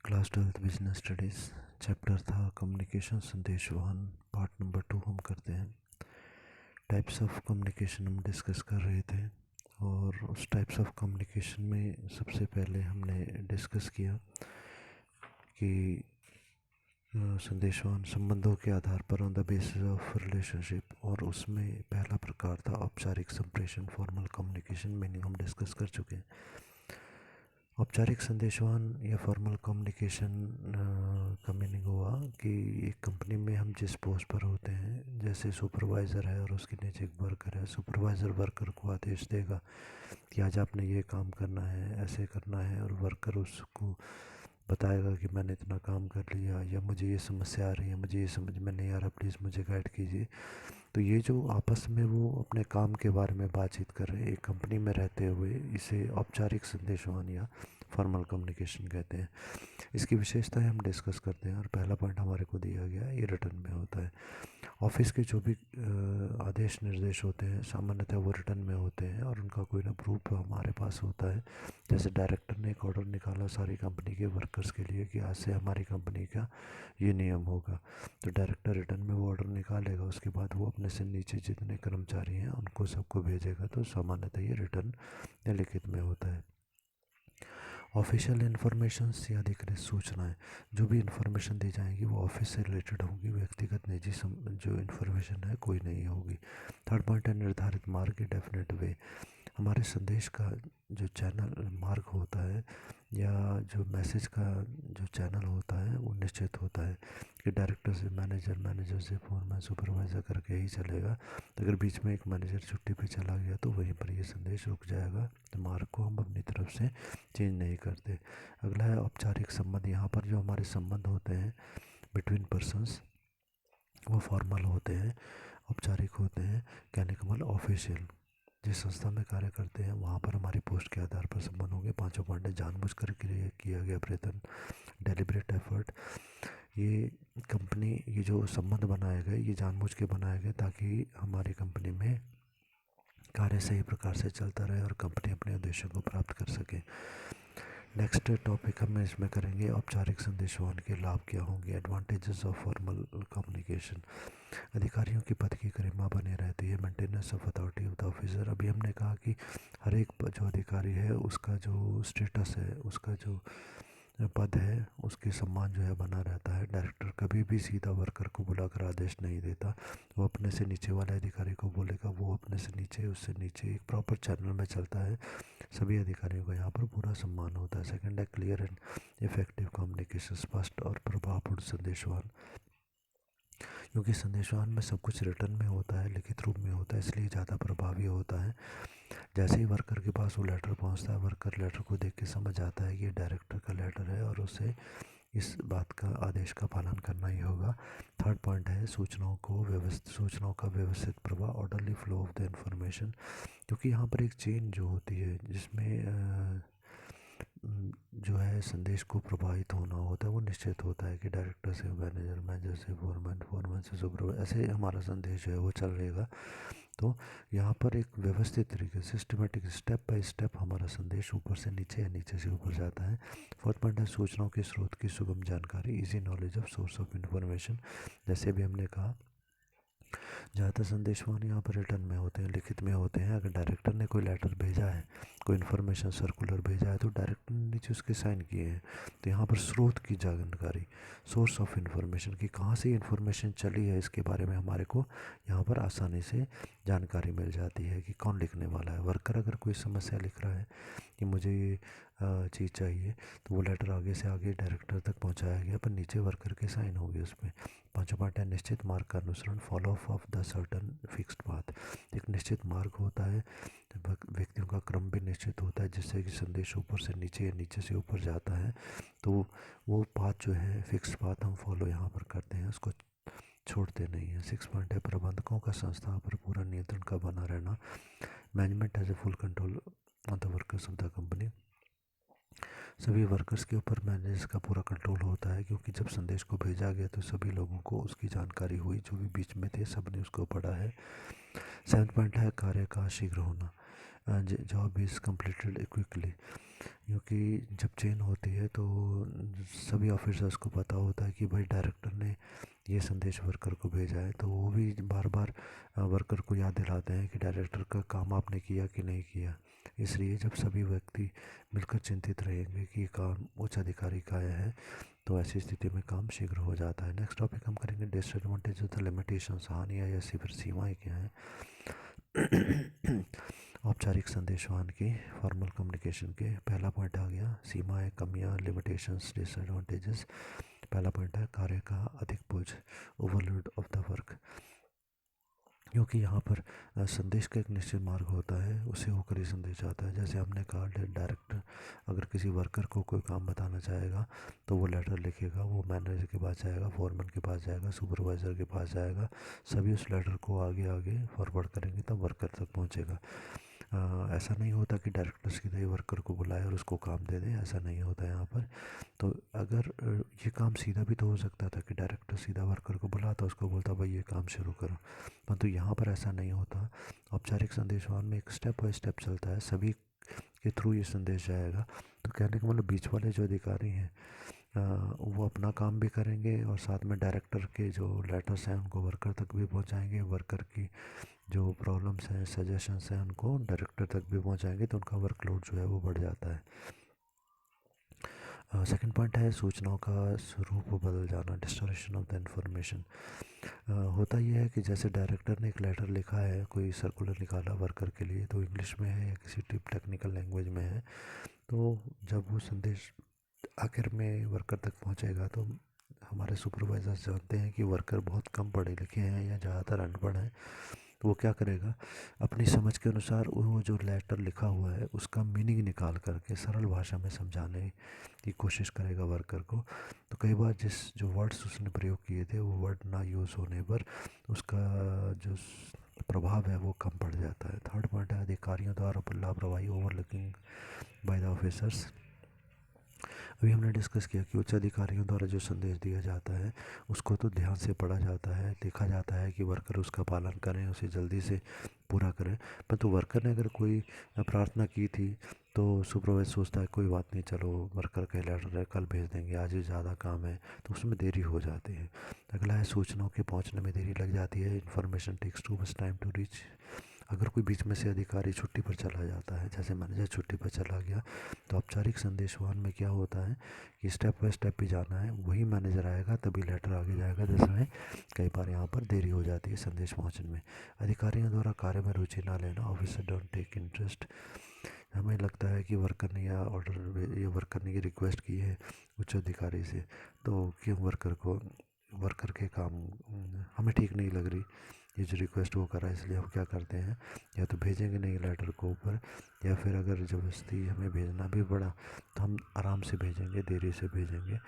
Class 12th business studies chapter था communication संदेशवाहन part number 2 हम करते हैं। टाइप्स ऑफ कम्युनिकेशन हम डिस्कस कर रहे थे और उस टाइप्स ऑफ कम्युनिकेशन में सबसे पहले हमने डिस्कस किया कि संदेशवाहन संबंधों के आधार पर on the basis of relationship, और उसमें पहला प्रकार था औपचारिक संप्रेषण, फॉर्मल कम्युनिकेशन। मीनिंग हम डिस्कस कर चुके हैं। औपचारिक संदेशवाहन या फॉर्मल कम्युनिकेशन का मीनिंग हुआ कि एक कंपनी में हम जिस पोस्ट पर होते हैं, जैसे सुपरवाइज़र है और उसके नीचे एक वर्कर है। सुपरवाइज़र वर्कर को आदेश देगा कि आज आपने ये काम करना है, ऐसे करना है, और वर्कर उसको बताएगा कि मैंने इतना काम कर लिया, या मुझे ये समस्या आ रही है, मुझे ये समझ में नहीं आ रहा, प्लीज़ मुझे गाइड कीजिए। तो ये जो आपस में वो अपने काम के बारे में बातचीत कर रहे हैं एक कंपनी में रहते हुए, इसे औपचारिक संदेशवाहन या फॉर्मल कम्युनिकेशन कहते हैं। इसकी विशेषताएं हम डिस्कस करते हैं और पहला पॉइंट हमारे को दिया गया है, ये रिटर्न में होता है। ऑफिस के जो भी आदेश निर्देश होते हैं सामान्यतः वो रिटर्न में होते हैं और उनका कोई ना प्रूफ हमारे पास होता है। जैसे डायरेक्टर ने एक ऑर्डर निकाला सारी कंपनी के वर्कर्स के लिए कि आज से हमारी कंपनी का ये नियम होगा, तो डायरेक्टर रिटर्न में वो ऑर्डर निकालेगा। उसके बाद वो अपने से नीचे जितने कर्मचारी हैं उनको सबको भेजेगा। तो सामान्यतः ये रिटर्न या लिखित में होता है। ऑफिशियल इन्फॉर्मेशन या अधिकृत सूचनाएं, जो भी इन्फॉर्मेशन दी जाएंगी वो ऑफिस से रिलेटेड होगी, व्यक्तिगत निजी जो इन्फॉर्मेशन है कोई नहीं होगी। थर्ड पॉइंट है निर्धारित मार्ग, डेफिनेट वे। हमारे संदेश का जो चैनल मार्ग होता है या जो मैसेज का जो चैनल होता है वो निश्चित होता है कि डायरेक्टर से मैनेजर, मैनेजर से फोरमैन, सुपरवाइज़र करके ही चलेगा। तो अगर बीच में एक मैनेजर छुट्टी पे चला गया तो वहीं पर ये संदेश रुक जाएगा। तो मार्ग को हम अपनी तरफ से चेंज नहीं करते। अगला है औपचारिक संबंध। यहाँ पर जो हमारे संबंध होते हैं बिटवीन पर्सन्स वो फॉर्मल होते हैं, औपचारिक होते हैं। कहने का मतलब ऑफिशियल। जिस संस्था में कार्य करते हैं वहाँ पर हमारी पोस्ट के आधार पर संबंध होंगे। पांचों पॉइंट है जानबूझकर किया गया प्रयत्न, डेलिब्रेट एफर्ट। ये कंपनी, ये जो संबंध बनाए गए ये जानबूझ के बनाए गए ताकि हमारी कंपनी में कार्य सही प्रकार से चलता रहे और कंपनी अपने उद्देश्यों को प्राप्त कर सके। नेक्स्ट टॉपिक हम इसमें करेंगे औपचारिक संदेशवाहन के लाभ क्या होंगे, एडवांटेजेस ऑफ फॉर्मल कम्युनिकेशन। अधिकारियों की पद की गरिमा बनी रहती है, maintenance of authority of the officer. अभी हमने कहा कि हर एक जो अधिकारी है उसका जो स्टेटस है, उसका जो पद है, उसके सम्मान जो है बना रहता है। डायरेक्टर कभी भी सीधा वर्कर को बुलाकर आदेश नहीं देता, वो अपने से नीचे वाले अधिकारी को बोलेगा, वो अपने से नीचे, उससे नीचे, एक प्रॉपर चैनल में चलता है। सभी अधिकारियों का यहाँ पर पूरा सम्मान होता है। सेकंड है क्लियर एंड इफेक्टिव कम्युनिकेशन, स्पष्ट और प्रभावपूर्ण संदेशवाहन। क्योंकि संदेशवाहन में सब कुछ रिटर्न में होता है, लिखित रूप में होता है, इसलिए ज़्यादा प्रभावी होता है। जैसे ही वर्कर के पास वो लेटर पहुंचता है, वर्कर लेटर को देख के समझ आता है कि ये डायरेक्टर का लेटर है और उसे इस बात का, आदेश का पालन करना ही होगा। थर्ड पॉइंट है सूचनाओं का व्यवस्थित प्रवाह, orderly flow of the information. क्योंकि यहाँ पर एक चेन जो होती है जिसमें जो है संदेश को प्रभावित होना होता है वो निश्चित होता है कि डायरेक्टर से मैनेजर, मैनेजर से फोरमैन, फोरमैन से सुपरवाइजर, ऐसे हमारा संदेश जो है वो चल रहेगा। तो यहाँ पर एक व्यवस्थित तरीके, सिस्टमेटिक, स्टेप बाय स्टेप हमारा संदेश ऊपर से नीचे या नीचे से ऊपर जाता है। फोर्थ पॉइंट है सूचनाओं के स्रोत की सुगम जानकारी, easy knowledge of source of information. जैसे भी हमने कहा ज़्यादातर संदेशवान यहाँ पर रिटर्न में होते हैं, लिखित में होते हैं। अगर डायरेक्टर ने कोई लेटर भेजा है, कोई इन्फॉर्मेशन सर्कुलर भेजा है, तो डायरेक्टर ने नीचे उसके साइन किए हैं। तो यहाँ पर स्रोत की जानकारी, सोर्स ऑफ इन्फॉर्मेशन, कि कहाँ से इन्फॉर्मेशन चली है इसके बारे में हमारे को यहाँ पर आसानी से जानकारी मिल जाती है कि कौन लिखने वाला है। वर्कर अगर कोई समस्या लिख रहा है कि मुझे ये चीज़ चाहिए, तो वो लेटर आगे से आगे डायरेक्टर तक पहुंचाया गया, पर नीचे वर्कर के साइन हो गए उसमें। पांचवा पार्ट है निश्चित मार्ग का अनुसरण, follow of the certain fixed path. एक निश्चित मार्ग होता है, व्यक्तियों का क्रम भी निश्चित होता है जिससे कि संदेश ऊपर से नीचे या नीचे से ऊपर जाता है। तो वो पाथ जो है, फिक्स्ड पाथ हम फॉलो यहाँ पर करते हैं, उसको छोड़ते नहीं हैं। सिक्स पॉइंट है प्रबंधकों का संस्था पर पूरा नियंत्रण का बना रहना, management has a full control on the workers of the company. सभी वर्कर्स के ऊपर मैनेजर्स का पूरा कंट्रोल होता है, क्योंकि जब संदेश को भेजा गया तो सभी लोगों को उसकी जानकारी हुई, जो भी बीच में थे सब ने उसको पढ़ा है। सेवन पॉइंट है कार्य का शीघ्र होना, जॉब इज़ कम्प्लीटेड क्विकली। क्योंकि जब चेन होती है तो सभी ऑफिसर्स को पता होता है कि भाई डायरेक्टर ने ये संदेश वर्कर को भेजा है, तो वो भी बार बार वर्कर को याद दिलाते हैं कि डायरेक्टर का काम आपने किया कि नहीं किया। इसलिए जब सभी व्यक्ति मिलकर चिंतित रहेंगे कि काम उच्च अधिकारी का है, तो ऐसी स्थिति में काम शीघ्र हो जाता है। नेक्स्ट टॉपिक हम करेंगे डिसएडवांटेज ऑफ द लिमिटेशंस, हानियाँ या फिर सीमाएँ क्या हैं। औपचारिक संदेशवाहन की फॉर्मल कम्युनिकेशन के पहला पॉइंट आ गया, सीमाएँ, कमियाँ, लिमिटेशंस, डिसएडवांटेजेस। पहला पॉइंट है कार्य का अधिक बोझ, ओवरलोड ऑफ द वर्क। क्योंकि यहाँ पर संदेश का एक निश्चित मार्ग होता है, उसे होकर ही संदेश आता है। जैसे हमने कहा, डायरेक्टर अगर किसी वर्कर को कोई काम बताना चाहेगा तो वो लेटर लिखेगा, वो मैनेजर के पास जाएगा, फोरमैन के पास जाएगा, सुपरवाइज़र के पास जाएगा, सभी उस लेटर को आगे आगे फॉरवर्ड करेंगे तब वर्कर तक पहुँचेगा। ऐसा नहीं होता कि डायरेक्टर सीधे ही वर्कर को बुलाए और उसको काम दे दे, ऐसा नहीं होता यहाँ पर। तो अगर ये काम सीधा भी तो हो सकता था कि डायरेक्टर सीधा वर्कर को बुलाता, उसको बोलता भाई ये काम शुरू करो, परंतु यहाँ पर ऐसा नहीं होता। औपचारिक संदेशवाहन में एक स्टेप बाय स्टेप चलता है, सभी के थ्रू ये संदेश जाएगा। तो कहने का मतलब बीच वाले जो अधिकारी हैं वो अपना काम भी करेंगे और साथ में डायरेक्टर के जो लेटर्स हैं उनको वर्कर तक भी पहुंचाएंगे, वर्कर की जो प्रॉब्लम्स हैं, सजेशंस हैं, उनको डायरेक्टर तक भी पहुंचाएंगे, तो उनका वर्कलोड जो है वो बढ़ जाता है। सेकंड पॉइंट है सूचनाओं का स्वरूप बदल जाना, डिस्टोरेशन ऑफ द इंफॉर्मेशन। होता यह है कि जैसे डायरेक्टर ने एक लेटर लिखा है, कोई सर्कुलर निकाला वर्कर के लिए, तो इंग्लिश में है या किसी टेक्निकल लैंग्वेज में है, तो जब वो संदेश आखिर में वर्कर तक पहुंचेगा तो हमारे सुपरवाइजर्स जानते हैं कि वर्कर बहुत कम पढ़े लिखे हैं या ज़्यादातर अनपढ़ हैं, तो वो क्या करेगा, अपनी समझ के अनुसार वो जो लेटर लिखा हुआ है उसका मीनिंग निकाल करके सरल भाषा में समझाने की कोशिश करेगा वर्कर को। तो कई बार जिस जो वर्ड्स उसने प्रयोग किए थे वो वर्ड ना यूज़ होने पर उसका जो प्रभाव है वो कम पड़ जाता है। थर्ड पॉइंट है अधिकारियों द्वारा लापरवाही, ओवरलुकिंग बाय द ऑफिसर्स। अभी हमने डिस्कस किया कि उच्च अधिकारियों द्वारा जो संदेश दिया जाता है उसको तो ध्यान से पढ़ा जाता है, देखा जाता है कि वर्कर उसका पालन करें, उसे जल्दी से पूरा करें। परंतु वर्कर ने अगर कोई प्रार्थना की थी तो सुपरवाइजर सोचता है कोई बात नहीं, चलो वर्कर का लेटर है, कल भेज देंगे, आज ही ज़्यादा काम है, तो उसमें देरी हो जाती है। अगला है सूचनाओं के पहुँचने में देरी लग जाती है, information takes too much time to reach. अगर कोई बीच में से अधिकारी छुट्टी पर चला जाता है, जैसे मैनेजर छुट्टी पर चला गया, तो औपचारिक संदेशवाहन में क्या होता है कि स्टेप बाय स्टेप भी जाना है, वही मैनेजर आएगा तभी लेटर आगे जाएगा, जिसमें कई बार यहाँ पर देरी हो जाती है संदेश पहुँचने में। अधिकारियों द्वारा कार्य में रुचि ना लेना, ऑफिसर डोंट टेक इंटरेस्ट। हमें लगता है कि वर्कर ने या ऑर्डर ये वर्कर ने ये रिक्वेस्ट की है उच्च अधिकारी से, तो क्यों वर्कर के काम हमें ठीक नहीं लग रही, ये जो रिक्वेस्ट वो करा, इसलिए हम क्या करते हैं, या तो भेजेंगे नहीं लेटर को ऊपर, या फिर अगर ज़बरदस्ती हमें भेजना भी पड़ा तो हम आराम से भेजेंगे, देरी से भेजेंगे।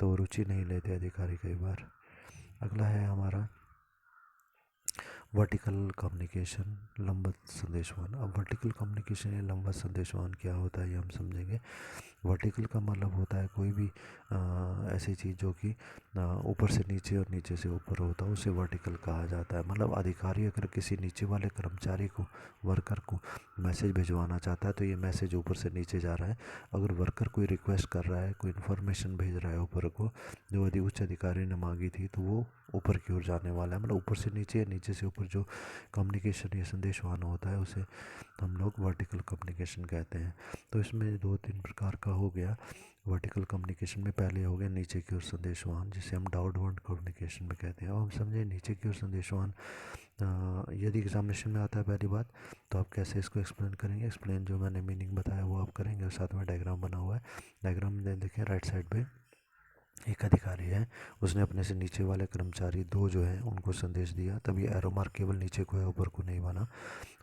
तो रुचि नहीं लेते अधिकारी कई बार। अगला है हमारा वर्टिकल कम्युनिकेशन, लंबवत संदेशवाहन। अब वर्टिकल कम्युनिकेशन या लंबवत संदेशवाहन क्या होता है ये हम समझेंगे। वर्टिकल का मतलब होता है कोई भी ऐसी चीज़ जो कि ऊपर से नीचे और नीचे से ऊपर होता है, उसे वर्टिकल कहा जाता है। मतलब अधिकारी अगर किसी नीचे वाले कर्मचारी को, वर्कर को मैसेज भिजवाना चाहता है तो ये मैसेज ऊपर से नीचे जा रहा है। अगर वर्कर कोई रिक्वेस्ट कर रहा है, कोई इन्फॉर्मेशन भेज रहा है ऊपर को जो उच्च अधिकारी ने मांगी थी, तो वो ऊपर की ओर जाने वाला है। मतलब ऊपर से नीचे या नीचे से ऊपर जो कम्युनिकेशन या संदेशवाहन होता है उसे हम लोग वर्टिकल कम्युनिकेशन कहते हैं। तो इसमें 2-3 प्रकार का हो गया। वर्टिकल कम्युनिकेशन में पहले हो गया नीचे की ओर संदेशवाहन, जिसे हम डाउनवर्ड कम्युनिकेशन में कहते हैं। अब हम समझे नीचे की ओर संदेशवाहन, यदि एग्जामिनेशन में आता है पहली बात, तो आप कैसे इसको एक्सप्लेन करेंगे। एक्सप्लेन जो मैंने मीनिंग बताया वो आप करेंगे, और साथ में डायग्राम बना हुआ है। डायग्राम में देखें राइट साइड पे एक अधिकारी है, उसने अपने से नीचे वाले कर्मचारी दो जो हैं उनको संदेश दिया, तब ये एरो मार्क केवल नीचे को है, ऊपर को नहीं बना।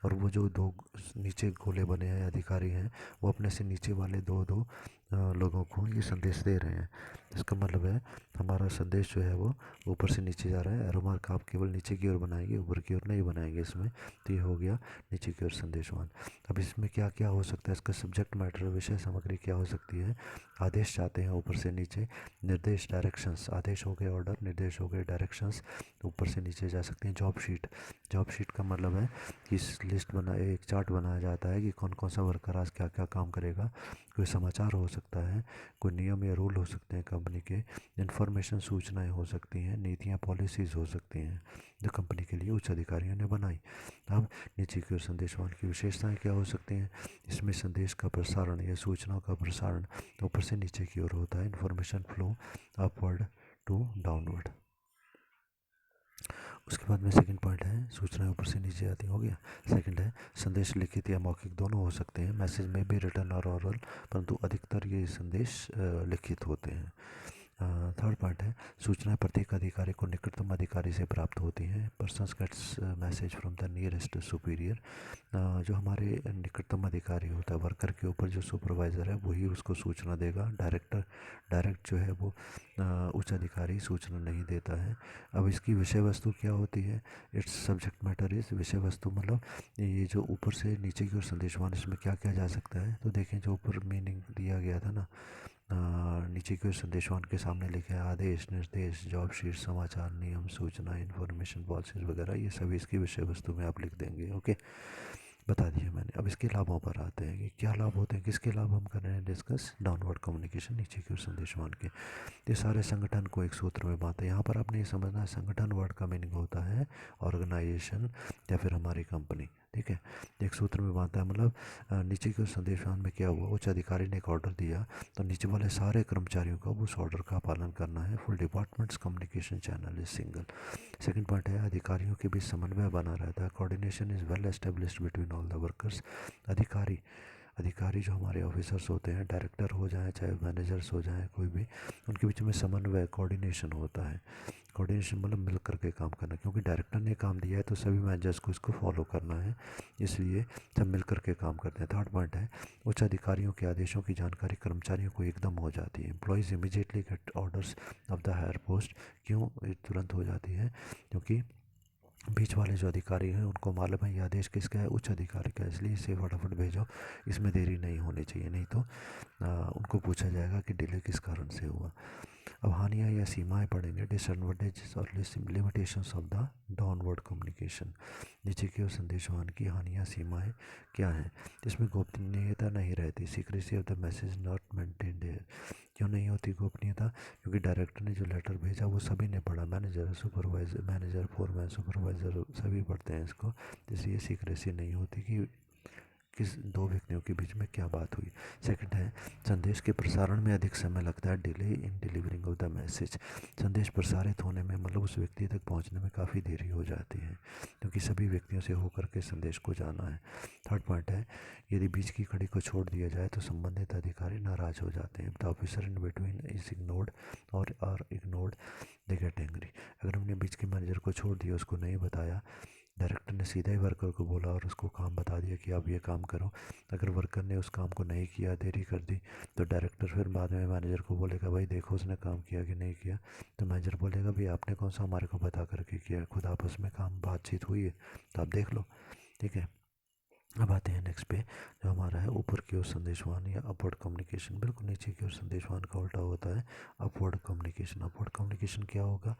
और वो जो दो नीचे गोले बने हैं अधिकारी हैं, वो अपने से नीचे वाले दो दो लोगों को ये संदेश दे रहे हैं। इसका मतलब है हमारा संदेश जो है वो ऊपर से नीचे जा रहा है। एरो मार्क आप केवल नीचे की ओर बनाएंगे, ऊपर की ओर नहीं बनाएंगे इसमें। तो ये हो गया नीचे की ओर संदेशवान। अब इसमें क्या क्या हो सकता है, इसका सब्जेक्ट मैटर, विषय सामग्री क्या हो सकती है। आदेश चाहते हैं ऊपर से नीचे, निर्देश डायरेक्शंस, आदेश हो गए ऑर्डर, निर्देश हो गए डायरेक्शंस, ऊपर से नीचे जा सकते हैं। जॉब शीट, जॉब शीट का मतलब है कि इस लिस्ट बना, एक चार्ट बनाया जाता है कि कौन कौन सा वर्कर आज क्या क्या काम करेगा, कोई समाचार हो सकता है, कोई नियम या रूल हो सकते हैं कंपनी के, इन्फॉर्मेशन सूचनाएं हो सकती हैं, नीतियाँ पॉलिसीज़ हो सकती हैं जो कंपनी के लिए उच्च अधिकारियों ने बनाई। अब नीचे की ओर संदेशवाहन की विशेषताएं क्या हो सकती हैं? इसमें संदेश का प्रसारण या सूचनाओं का प्रसारण ऊपर से नीचे की ओर होता है। Information flow upward to downward. उसके बाद में सेकंड पॉइंट है सूचनाएं ऊपर से नीचे आती हो गया। सेकंड है संदेश लिखित या मौखिक दोनों हो सकते हैं। मैसेज में भी रिटर्न और ओरल, परंतु अधिकतर ये संदेश लिखित होते हैं। थर्ड पॉइंट है सूचना प्रत्येक अधिकारी को निकटतम अधिकारी से प्राप्त होती हैं। Person gets message from the nearest superior. जो हमारे निकटतम अधिकारी होता है, वर्कर के ऊपर जो सुपरवाइज़र है वही उसको सूचना देगा। डायरेक्ट जो है वो उच्च अधिकारी सूचना नहीं देता है। अब इसकी विषय वस्तु क्या होती है? इट्स सब्जेक्ट मैटर इज़, विषय वस्तु मतलब ये जो ऊपर से नीचे की ओर संदेशवान, इसमें क्या क्या जा सकता है? तो देखें जो ऊपर मीनिंग दिया गया था ना, नीचे की ओर संदेशवान के सामने लिखे हैं आदेश, निर्देश, जॉब शीट, समाचार, नियम, सूचना, इन्फॉर्मेशन पॉलिसीज वगैरह, ये सभी इसकी विषय वस्तु में आप लिख देंगे। ओके, बता दिया मैंने। अब इसके लाभों पर आते हैं कि क्या लाभ होते हैं, किसके लाभ हम कर रहे हैं डिस्कस। डाउनवर्ड कम्युनिकेशन, नीचे की ओर संदेशवान के, ये सारे संगठन को एक सूत्र में बांधते हैं। यहाँ पर आपने ये समझना है संगठन वर्ड का मीनिंग होता है ऑर्गेनाइजेशन या फिर हमारी कंपनी, ठीक है। एक सूत्र में बांधता है मतलब नीचे के संदेशवान में क्या हुआ, उच्च अधिकारी ने एक ऑर्डर दिया तो नीचे वाले सारे कर्मचारियों को उस ऑर्डर का पालन करना है। Full departments communication channel is single. Second point है अधिकारियों के बीच समन्वय बना रहता है। Coordination is well established between all the workers. अधिकारी जो हमारे ऑफिसर्स होते हैं, डायरेक्टर हो जाए चाहे मैनेजर्स हो जाए कोई भी, उनके बीच में समन्वय कोऑर्डिनेशन होता है। कोऑर्डिनेशन मतलब मिल करके काम करना, क्योंकि डायरेक्टर ने काम दिया है तो सभी मैनेजर्स को इसको फॉलो करना है, इसलिए सब मिल करके काम करते हैं। थर्ड पॉइंट है उच्च अधिकारियों के आदेशों की जानकारी कर्मचारियों को एकदम हो जाती है। Employees immediately get orders of the higher post. क्यों ये तुरंत हो जाती है? क्योंकि बीच वाले जो अधिकारी हैं उनको मालूम है ये आदेश किसका है, उच्च अधिकारी का, इसलिए इसे फटाफट भेजो, इसमें देरी नहीं होनी चाहिए, नहीं तो उनको पूछा जाएगा कि डिले किस कारण से हुआ। अब हानियाँ या सीमाएं पढ़ेंगे। डिसएडवांटेजेस और limitations of the downward communication. नीचे की ओर संदेशवाहन की हानियाँ सीमाएं क्या हैं? इसमें गोपनीयता नहीं रहती। Secrecy of the message not maintained है। क्यों नहीं होती गोपनीयता? क्योंकि डायरेक्टर ने जो लेटर भेजा वो सभी ने पढ़ा, manager, supervisor, manager, foreman, supervisor सभी पढ़ते हैं इसको, इसलिए सीक्रेसी नहीं होती कि किस दो व्यक्तियों के बीच में क्या बात हुई। सेकंड है संदेश के प्रसारण में अधिक समय लगता है। Delay in delivering of the message. संदेश प्रसारित होने में मतलब उस व्यक्ति तक पहुंचने में काफ़ी देरी हो जाती है, क्योंकि सभी व्यक्तियों से होकर के संदेश को जाना है। थर्ड पॉइंट है यदि बीच की कड़ी को छोड़ दिया जाए तो संबंधित अधिकारी नाराज हो जाते हैं। The officer in between is ignored और are ignored they get angry. अगर हमने बीच के मैनेजर को छोड़ दिया, उसको नहीं बताया, डायरेक्टर ने सीधा ही वर्कर को बोला और उसको काम बता दिया कि आप ये काम करो, अगर वर्कर ने उस काम को नहीं किया, देरी कर दी, तो डायरेक्टर फिर बाद में मैनेजर को बोलेगा भाई देखो उसने काम किया कि नहीं किया। तो मैनेजर बोलेगा भाई आपने कौन सा हमारे को बता करके किया, खुद आपस में काम बातचीत हुई है तो आप देख लो, ठीक है। अब आते हैं नेक्स्ट पे, जो हमारा है ऊपर की ओर संदेशवाहन या अपवर्ड कम्युनिकेशन। बिल्कुल नीचे की ओर संदेशवाहन का उल्टा होता है अपवर्ड कम्युनिकेशन। अपवर्ड कम्युनिकेशन क्या होगा?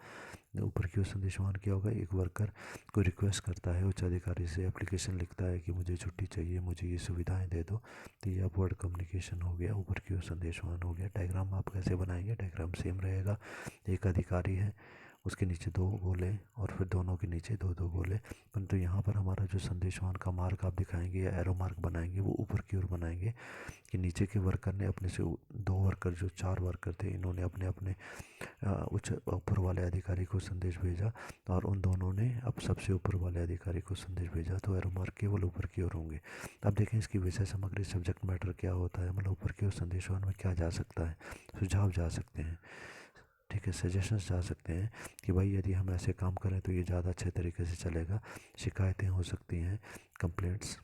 ऊपर की ओर संदेशवाहन क्या होगा? एक वर्कर को रिक्वेस्ट करता है उच्च अधिकारी से, एप्लीकेशन लिखता है कि मुझे छुट्टी चाहिए, मुझे ये सुविधाएं दे दो, तो ये अपवर्ड कम्युनिकेशन हो गया, ऊपर की ओर संदेशवाहन हो गया। डायग्राम आप कैसे बनाएंगे? डायग्राम सेम रहेगा। एक अधिकारी है, उसके नीचे दो गोले और फिर दोनों के नीचे दो दो गोले, परंतु यहाँ पर हमारा जो संदेशवाहन का मार्क आप दिखाएंगे या एरो मार्क बनाएंगे वो ऊपर की ओर बनाएंगे कि नीचे के वर्कर ने अपने से दो वर्कर, जो चार वर्कर थे, इन्होंने अपने अपने उच्च ऊपर वाले अधिकारी को संदेश भेजा और उन दोनों ने अब सबसे ऊपर वाले अधिकारी को संदेश भेजा, तो एरो मार्क केवल ऊपर की ओर होंगे। अब देखें इसकी विषय सामग्री, सब्जेक्ट मैटर क्या होता है, मतलब ऊपर की ओर संदेशवाहन में क्या जा सकता है? सुझाव जा सकते हैं, ठीक है, सजेशंस जा सकते हैं कि भाई यदि हम ऐसे काम करें तो ये ज़्यादा अच्छे तरीके से चलेगा। शिकायतें हो सकती हैं, कंप्लेंट्स,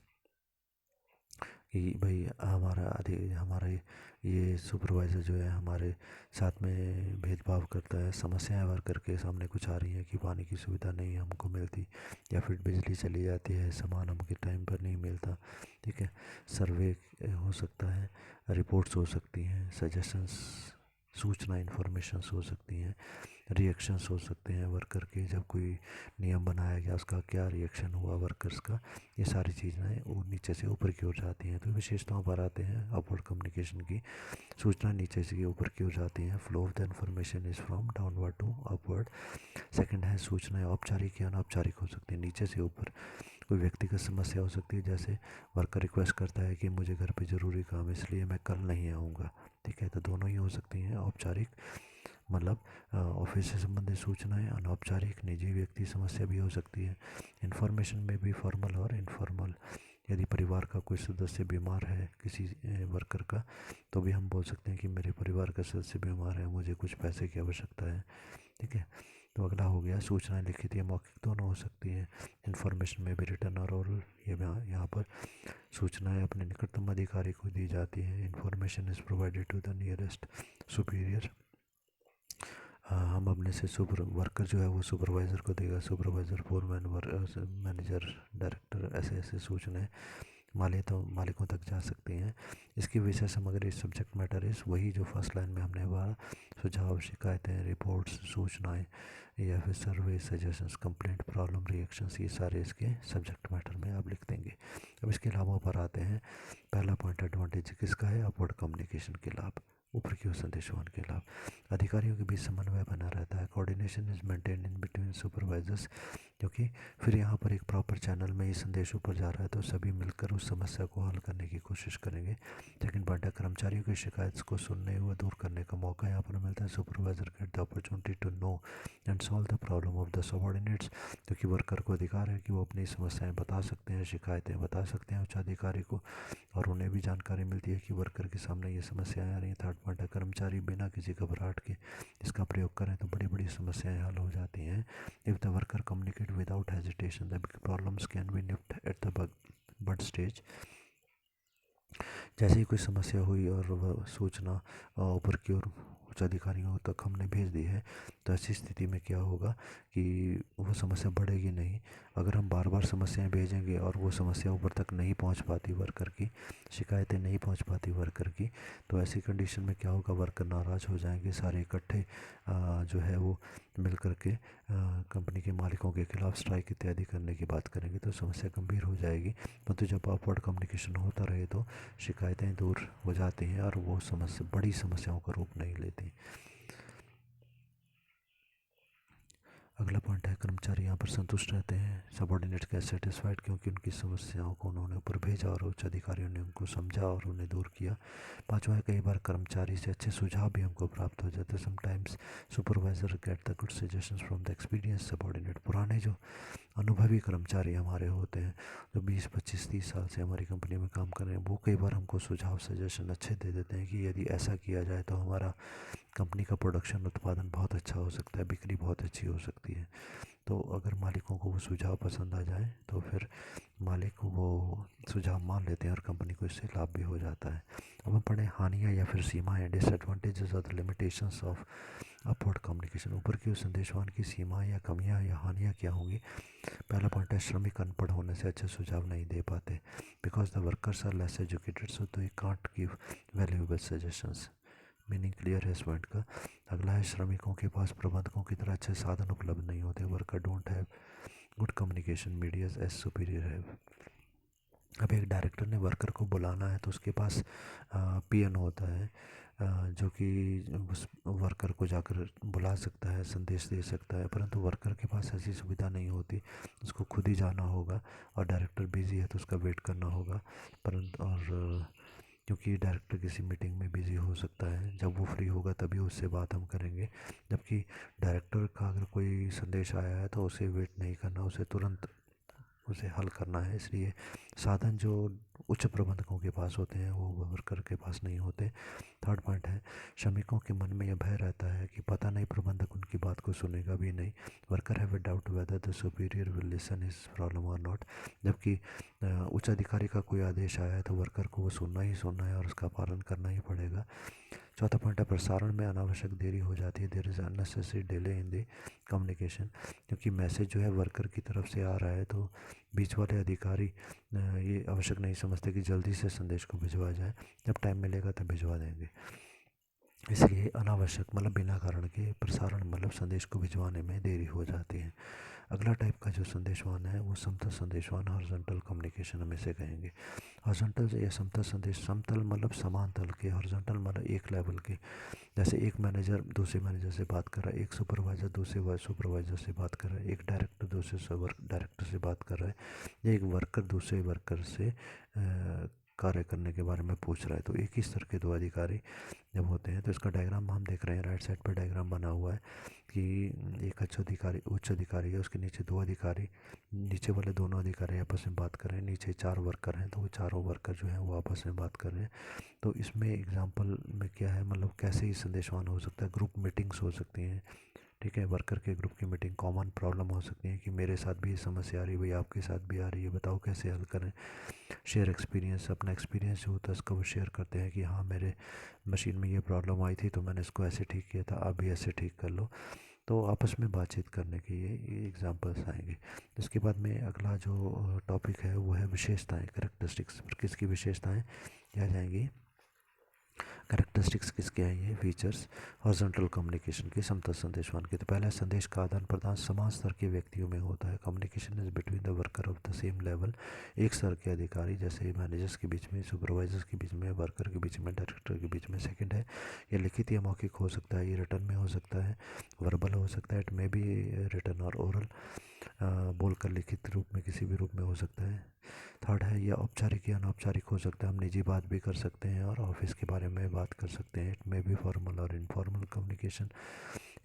कि भाई हमारा ये सुपरवाइज़र जो है हमारे साथ में भेदभाव करता है। समस्याएं वर्कर के सामने कुछ आ रही हैं कि पानी की सुविधा नहीं हमको मिलती, या फिर बिजली चली जाती है, सामान हमके टाइम पर नहीं मिलता, ठीक है। सर्वे हो सकता है, रिपोर्ट्स हो सकती हैं, सजेशंस, सूचना, इन्फॉर्मेशंस हो सकती हैं। रिएक्शंस हो सकते हैं वर्कर के, जब कोई नियम बनाया गया उसका क्या रिएक्शन हुआ वर्कर्स का, ये सारी चीज़ें वो नीचे से ऊपर की ओर जाती हैं। तो विशेषताओं पर आते हैं अपवर्ड कम्युनिकेशन की। सूचना नीचे से ऊपर की ओर जाती हैं। Flow of the information is from downward to upward. Second है सूचनाएं औपचारिक या अनौपचारिक हो सकती हैं, नीचे से ऊपर। कोई व्यक्तिगत समस्या हो सकती है, जैसे वर्कर रिक्वेस्ट करता है कि मुझे घर पे ज़रूरी काम है इसलिए मैं कल नहीं आऊँगा। ठीक है, तो दोनों ही हो सकती हैं। औपचारिक मतलब ऑफिस से संबंधित सूचनाएं, अनौपचारिक निजी व्यक्ति समस्या भी हो सकती है। इन्फॉर्मेशन में भी फॉर्मल और इनफॉर्मल। यदि परिवार का कोई सदस्य बीमार है किसी वर्कर का, तो भी हम बोल सकते हैं कि मेरे परिवार का सदस्य बीमार है, मुझे कुछ पैसे की आवश्यकता है। ठीक है, तो अगला हो गया सूचनाएं लिखित या मौखिक दोनों हो सकती हैं। इन्फॉर्मेशन में भी रिटर्न और ओरल। ये यहाँ पर सूचनाएं अपने निकटतम अधिकारी को दी जाती हैं। Information is provided to the nearest superior. हम अपने से सुपर वर्कर जो है वो सुपरवाइज़र को देगा। सुपरवाइज़र, फोरमैन, मैनेजर, डायरेक्टर, ऐसे ऐसे सूचनाएं मालिकों तक जा सकती हैं। इसकी विषय सामग्री सब्जेक्ट मैटर इस वही जो फर्स्ट लाइन में हमने पढ़ा। सुझाव, शिकायतें, रिपोर्ट्स, सूचनाएं या फिर सर्वे, सजेशंस, कंप्लेंट, प्रॉब्लम, रिएक्शंस, ये सारे इसके सब्जेक्ट मैटर में आप लिख देंगे। अब इसके लाभों पर आते हैं। पहला पॉइंट एडवांटेज किसका है? अपवर्ड कम्युनिकेशन के लाभ, ऊपर की ओर संदेशवान के लाभ। अधिकारियों के बीच समन्वय बना रहता है। Coordination is maintain in between supervisors, क्योंकि फिर यहाँ पर एक प्रॉपर चैनल में ही संदेश ऊपर जा रहा है तो सभी मिलकर उस समस्या को हल करने की कोशिश करेंगे। सेकंड पॉइंट है कर्मचारियों की शिकायत को सुनने व दूर करने का मौका यहाँ पर मिलता है। Supervisor get the opportunity to know and solve the problem of the subordinates, क्योंकि वर्कर को अधिकार है कि वो अपनी समस्याएं बता सकते हैं, शिकायतें बता सकते हैं उच्च अधिकारी को, और उन्हें भी जानकारी मिलती है कि वर्कर के सामने ये समस्याएं आ रही हैं। थर्ड पॉइंट है कर्मचारी बिना किसी घबराहट के इसका प्रयोग करें तो बड़ी बड़ी समस्याएं हल हो जाती हैं। If the worker communicate without hesitation the problems can be nipped at the bud stage. जैसे ही कोई समस्या हुई और वह सूचना ऊपर की ओर उच्च अधिकारियों तक हमने भेज दी है, तो ऐसी स्थिति में क्या होगा कि वो समस्या बढ़ेगी नहीं। अगर हम बार बार समस्याएं भेजेंगे और वो समस्या ऊपर तक नहीं पहुंच पाती वर्कर की, शिकायतें नहीं पहुंच पाती वर्कर की, तो ऐसी कंडीशन में क्या होगा, वर्कर नाराज़ हो जाएंगे, सारे इकट्ठे जो है वो मिल कर के कंपनी के मालिकों के खिलाफ स्ट्राइक इत्यादि करने की बात करेंगे, तो समस्या गंभीर हो जाएगी। परंतु जब अपवर्ड कम्युनिकेशन होता रहे तो शिकायतें दूर हो जाती हैं और वो समस्या बड़ी समस्याओं का रूप नहीं लेती। अगला पॉइंट है कर्मचारी यहाँ पर संतुष्ट रहते हैं। सबॉर्डिनेट गेट सेटिस्फाइड, क्योंकि उनकी समस्याओं को उन्होंने ऊपर भेजा और उच्च अधिकारियों ने उनको समझा और उन्हें दूर किया। पांचवा है कई बार कर्मचारी से अच्छे सुझाव भी हमको प्राप्त हो जाते हैं। Sometimes supervisor get the good suggestions from the experience subordinate. पुराने जो अनुभवी कर्मचारी हमारे होते हैं, जो 20 25 30 साल से हमारी कंपनी में काम कर रहे हैं, वो कई बार हमको सुझाव सजेशन अच्छे दे देते हैं कि यदि ऐसा किया जाए तो हमारा कंपनी का प्रोडक्शन उत्पादन बहुत अच्छा हो सकता है, बिक्री बहुत अच्छी हो सकती है। तो अगर मालिकों को वो सुझाव पसंद आ जाए तो फिर मालिक वो सुझाव मान लेते हैं और कंपनी को इससे लाभ भी हो जाता है। अब हम पढ़ें हानियाँ या फिर सीमाएँ, डिसएडवांटेजेस और लिमिटेशंस ऑफ अपवर्ड कम्युनिकेशन। ऊपर की उस संदेशवान की सीमाएँ या कमियाँ या हानियाँ क्या होंगी? पहला पॉइंट है श्रमिक अनपढ़ होने से अच्छे सुझाव नहीं दे पाते, because the workers are less educated so they can't give valuable suggestions. Meaning clear है इस पॉइंट का। अगला है श्रमिकों के पास प्रबंधकों की तरह अच्छे साधन उपलब्ध नहीं होते। Worker don't have good communication medias as superior है। अब एक डायरेक्टर ने वर्कर को बुलाना है तो उसके पास पीएन होता है, जो कि उस वर्कर को जाकर बुला सकता है, संदेश दे सकता है, परंतु वर्कर के पास ऐसी सुविधा नहीं होती। उसको खुद ही जाना होगा और डायरेक्टर बिजी है तो उसका वेट करना होगा। परंतु और क्योंकि डायरेक्टर किसी मीटिंग में बिजी हो सकता है, जब वो फ्री होगा तभी उससे बात हम करेंगे। जबकि डायरेक्टर का अगर कोई संदेश आया है तो उसे वेट नहीं करना, उसे तुरंत उसे हल करना है। इसलिए साधन जो उच्च प्रबंधकों के पास होते हैं वो वर्कर के पास नहीं होते। थर्ड पॉइंट है श्रमिकों के मन में यह भय रहता है कि पता नहीं प्रबंधक उनकी बात को सुनेगा भी नहीं। Worker have a doubt whether the superior will listen his problem और नॉट। जबकि उच्च अधिकारी का कोई आदेश आया है तो वर्कर को वो सुनना ही सुनना है और उसका पालन करना ही पड़ेगा। चौथा पॉइंट है प्रसारण में अनावश्यक देरी हो जाती है। There is unnecessary delay in the communication, क्योंकि मैसेज जो है वर्कर की तरफ से आ रहा है तो बीच वाले अधिकारी ये आवश्यक नहीं समझते कि जल्दी से संदेश को भिजवा जाए, जब टाइम मिलेगा तब भिजवा देंगे। इसलिए अनावश्यक मतलब बिना कारण के प्रसारण मतलब संदेश को भिजवाने में देरी हो जाती है। अगला टाइप का जो संदेशवान है वो समतल संदेशवान हॉरिजॉन्टल कम्युनिकेशन हम इसे कहेंगे। हॉरिजॉन्टल या समतल संदेश, समतल मतलब समान तल के, हॉरिजॉन्टल मतलब एक लेवल के। जैसे एक मैनेजर दूसरे मैनेजर से बात कर रहा है, एक सुपरवाइज़र दूसरे सुपरवाइज़र से बात कर रहा है, एक डायरेक्टर दूसरे डायरेक्टर से बात कर रहा है, या एक वर्कर दूसरे वर्कर से कार्य करने के बारे में पूछ रहा है। तो एक ही स्तर के दो अधिकारी जब होते हैं तो इसका डायग्राम हम देख रहे हैं, राइट साइड पर डायग्राम बना हुआ है कि एक उच्च अधिकारी है, उसके नीचे दो अधिकारी, नीचे वाले दोनों अधिकारी आपस में बात कर रहे हैं, नीचे चार वर्कर हैं, तो वो चारों वर्कर जो हैं वो आपस में बात कर रहे हैं। तो इसमें एग्जांपल में क्या है, मतलब कैसे ही संदेशवान हो सकता है, ग्रुप मीटिंग्स हो सकती हैं, ठीक है, वर्कर के ग्रुप की मीटिंग, कॉमन प्रॉब्लम हो सकती है कि मेरे साथ भी ये समस्या आ रही है भाई, आपके साथ भी आ रही है, बताओ कैसे हल करें। शेयर एक्सपीरियंस, अपना एक्सपीरियंस जो होता है उसको वो शेयर करते हैं कि हाँ मेरे मशीन में ये प्रॉब्लम आई थी तो मैंने इसको ऐसे ठीक किया था, आप भी ऐसे ठीक कर लो। तो आपस में बातचीत करने के ये एग्जांपल्स आएंगे। इसके बाद में अगला जो टॉपिक है वो है विशेषताएं, करेक्टरिस्टिक्स। किसकी विशेषताएं क्या जाएंगी, कैरेक्टरिस्टिक्स किसके हैं, ये फीचर्स हॉरिजॉन्टल कम्युनिकेशन के, समतल संदेशवान के। तो पहला, संदेश का आदान प्रदान समान स्तर के व्यक्तियों में होता है। Communication is between the worker of the same level. एक स्तर के अधिकारी जैसे मैनेजर्स के बीच में, सुपरवाइजर्स के बीच में, वर्कर के बीच में, डायरेक्टर के बीच में। सेकंड है, ये लिखित या मौखिक हो सकता है, ये रिटर्न में हो सकता है, वर्बल हो सकता है, इट मे बी रिटर्न और ओरल, बोलकर लिखित रूप में किसी भी रूप में हो सकता है। थर्ड है, यह औपचारिक या अनौपचारिक हो सकता है, हम निजी बात भी कर सकते हैं और ऑफिस के बारे में बात कर सकते हैं। इट मे बी फॉर्मल और इनफॉर्मल कम्युनिकेशन।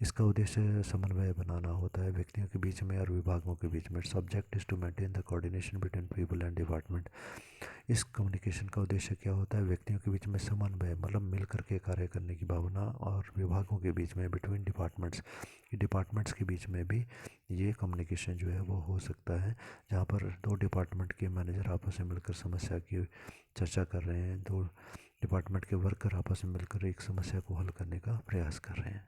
इसका उद्देश्य समन्वय बनाना होता है व्यक्तियों के बीच में और विभागों के बीच में। Subject is to maintain the coordination between people and department. इस कम्युनिकेशन का उद्देश्य क्या होता है, व्यक्तियों के बीच में समन्वय मतलब मिल करके कार्य करने की भावना, और विभागों के बीच में बिटवीन डिपार्टमेंट्स, कि डिपार्टमेंट्स के बीच में भी ये कम्युनिकेशन जो है वो हो सकता है, जहाँ पर दो डिपार्टमेंट के मैनेजर आपस में मिलकर समस्या की चर्चा कर रहे हैं, दो डिपार्टमेंट के वर्कर आपस में मिलकर एक समस्या को हल करने का प्रयास कर रहे हैं।